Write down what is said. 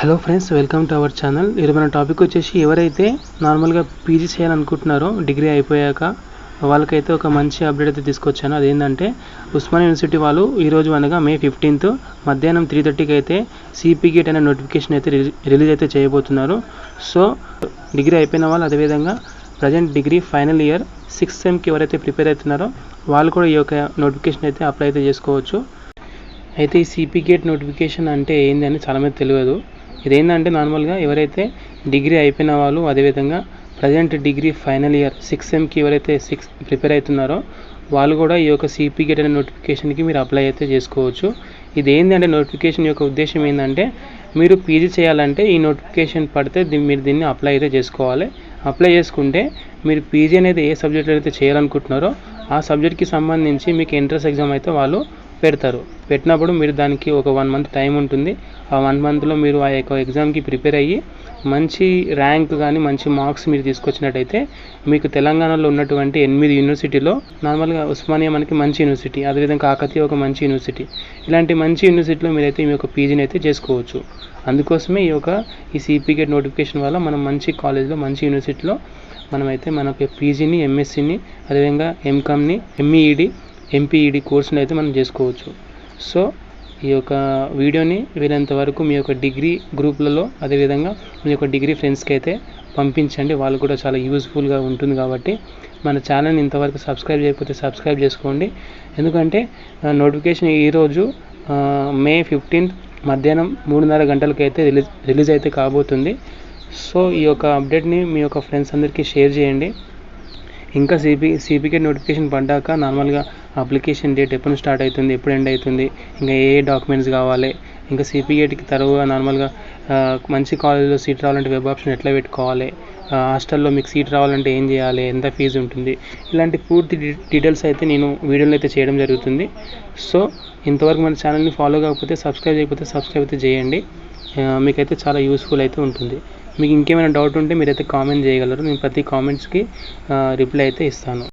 Hello friends, welcome to our channel. ఈరోజు మన topic వచ్చేసి ఎవరైతే నార్మల్గా పీజీ చేయాలనుకుంటున్నారో డిగ్రీ అయిపోయాక వాళ్ళకైతే ఒక మంచి అప్డేట్ అయితే తీసుకొచ్చాను. అదేంటంటే ఉస్మానియా యూనివర్సిటీ వాళ్ళు ఈరోజు అనగా May 15th మధ్యాహ్నం 3:30కి అయితే సిపి గేట్ అనే నోటిఫికేషన్ అయితే రిలీజ్ అయితే చేయబోతున్నారు. సో డిగ్రీ అయిపోయిన వాళ్ళు, అదేవిధంగా present degree final year 6th సెమ్కి ఎవరైతే ప్రిపేర్ అవుతున్నారో వాళ్ళు కూడా ఈ యొక్క నోటిఫికేషన్ అయితే అప్లై అయితే చేసుకోవచ్చు. అయితే ఈ సిపి గేట్ నోటిఫికేషన్ అంటే ఏంది అని చాలామంది తెలియదు. ఇదేంటంటే నార్మల్గా ఎవరైతే డిగ్రీ అయిపోయిన వాళ్ళు, అదేవిధంగా present degree final year 6th సెమ్కి ఎవరైతే ప్రిపేర్ అవుతున్నారో వాళ్ళు కూడా ఈ యొక్క సిపి గేట్ అనే నోటిఫికేషన్కి మీరు అప్లై అయితే చేసుకోవచ్చు. ఇది ఏంటంటే నోటిఫికేషన్ యొక్క ఉద్దేశం ఏంటంటే మీరు పీజీ చేయాలంటే ఈ నోటిఫికేషన్ పడితే మీరు దీన్ని అప్లై అయితే చేసుకోవాలి. అప్లై చేసుకుంటే మీరు పీజీ అనేది ఏ సబ్జెక్ట్ అయితే చేయాలనుకుంటున్నారో ఆ సబ్జెక్ట్కి సంబంధించి మీకు ఎంట్రన్స్ ఎగ్జామ్ అయితే వాళ్ళు పెడతారు. పెట్టినప్పుడు మీరు దానికి ఒక 1 month టైం ఉంటుంది. ఆ 1 monthలో మీరు ఆ యొక్క ఎగ్జామ్కి ప్రిపేర్ అయ్యి మంచి ర్యాంక్ కానీ మంచి మార్క్స్ మీరు తీసుకొచ్చినట్టయితే మీకు తెలంగాణలో ఉన్నటువంటి 8 యూనివర్సిటీలో, నార్మల్గా ఉస్మానియా మనకి మంచి యూనివర్సిటీ, అదేవిధంగా కాకతీయ ఒక మంచి యూనివర్సిటీ, ఇలాంటి మంచి యూనివర్సిటీలో మీరైతే మీ యొక్క పీజీని అయితే చేసుకోవచ్చు. అందుకోసమే ఈ సిపి గేట్ నోటిఫికేషన్ వల్ల మనం మంచి కాలేజ్లో, మంచి యూనివర్సిటీలో మనమైతే మన పీజీని, ఎంఎస్సీని, అదేవిధంగా ఎంకామ్ని, ఎంఈఈడి, ఎంపీఈడి కోర్సుని అయితే మనం చేసుకోవచ్చు. సో ఈ యొక్క వీడియోని వీలైనంత వరకు మీ యొక్క డిగ్రీ గ్రూప్లలో, అదేవిధంగా మీ యొక్క డిగ్రీ ఫ్రెండ్స్కి అయితే పంపించండి. వాళ్ళు కూడా చాలా యూస్ఫుల్గా ఉంటుంది. కాబట్టి మన ఛానల్ని ఇంతవరకు సబ్స్క్రైబ్ చేయకపోతే సబ్స్క్రైబ్ చేసుకోండి. ఎందుకంటే నోటిఫికేషన్ ఈరోజు May 15th మధ్యాహ్నం 3:30 గంటలకి అయితే రిలీజ్ అయితే కాబోతుంది. సో ఈ యొక్క అప్డేట్ని మీ యొక్క ఫ్రెండ్స్ అందరికీ షేర్ చేయండి. ఇంకా సిపి గేట్ నోటిఫికేషన్ పడ్డాక నార్మల్గా అప్లికేషన్ డేట్ ఎప్పుడు స్టార్ట్ అవుతుంది, ఎప్పుడు ఎండ్ అవుతుంది, ఇంకా ఏ డాక్యుమెంట్స్ కావాలి, ఇంకా సిపి గేట్కి తర్వాత నార్మల్గా మంచి కాలేజ్లో సీట్ రావాలంటే వెబ్ ఆప్షన్ ఎట్లా పెట్టుకోవాలి, హాస్టల్లో మీకు సీట్ రావాలంటే ఏం చేయాలి, ఎంత ఫీజు ఉంటుంది, ఇలాంటి పూర్తి డీటెయిల్స్ అయితే నేను వీడియోలో అయితే చేయడం జరుగుతుంది. సో ఇంతవరకు మన ఛానల్ని ఫాలో కాకపోతే, సబ్స్క్రైబ్ చేయకపోతే సబ్స్క్రైబ్ అయితే చేయండి. మీకైతే చాలా యూస్ఫుల్ అయితే ఉంటుంది. మీకు ఇంకేమైనా డౌట్ ఉంటే మీరైతే కామెంట్ చేయగలరు. నేను ప్రతి కామెంట్స్కి రిప్లై అయితే ఇస్తాను.